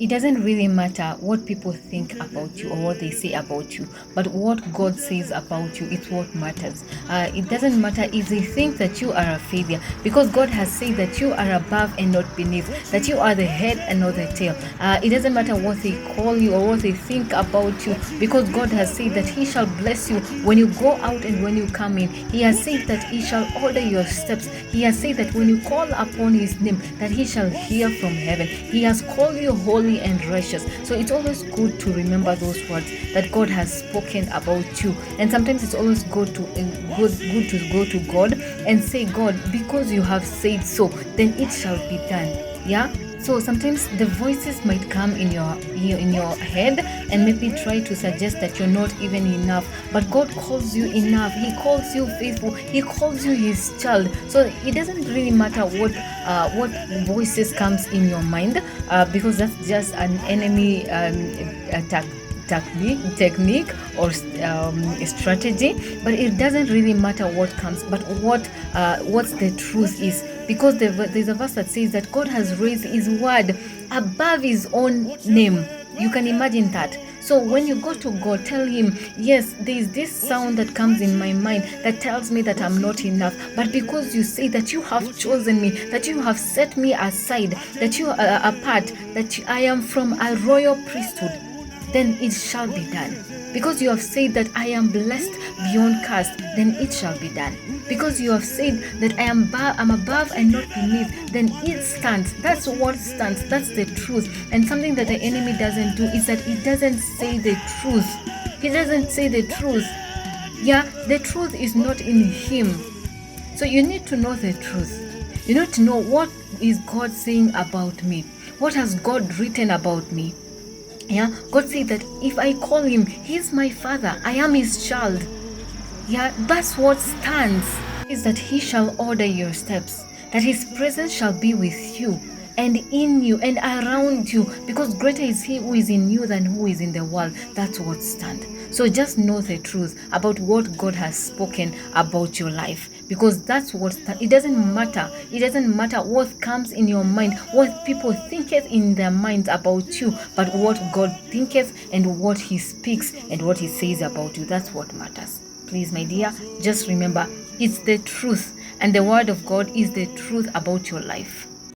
it doesn't really matter what people think about you or what they say about you, but what God says about you, it's what matters. It doesn't matter if they think that you are a failure, because God has said that you are above and not beneath, that you are the head and not the tail. It doesn't matter what they call you or what they think about you, because God has said that He shall bless you when you go out and when you come in. He has said that He shall order your steps. He has said that when you call upon His name, that He shall hear from heaven. He has called you holy and righteous. So it's always good to remember those words that God has spoken about you. And sometimes it's always good to go to God and say, God, because you have said so, then it shall be done. Yeah. So sometimes the voices might come in your head and maybe try to suggest that you're not even enough, but God calls you enough. He calls you faithful. He calls you His child. So it doesn't really matter what voices comes in your mind, because that's just an enemy attack technique or strategy. But it doesn't really matter what comes, but what's the truth is, because there's a verse that says that God has raised His word above His own name. You can imagine that. So when you go to God, tell Him, yes, there is this sound that comes in my mind that tells me that I'm not enough, but because you say that you have chosen me, that you have set me aside, that you are apart, that I am from a royal priesthood, then it shall be done. Because you have said that I am blessed beyond curse, then it shall be done. Because you have said that I'm above and not beneath, then it stands. That's what stands. That's the truth. And something that the enemy doesn't do is that he doesn't say the truth. He doesn't say the truth. Yeah, the truth is not in him. So you need to know the truth. You need to know, what is God saying about me? What has God written about me? Yeah, God said that if I call Him, He's my Father. I am His child. Yeah, that's what stands. Is that He shall order your steps, that His presence shall be with you and in you and around you, because greater is He who is in you than who is in the world. That's what stands. So just know the truth about what God has spoken about your life, because that's what it doesn't matter. It doesn't matter what comes in your mind, what people thinketh in their minds about you, but what God thinketh and what He speaks and what He says about you. That's what matters. Please, my dear, just remember, it's the truth, and the word of God is the truth about your life.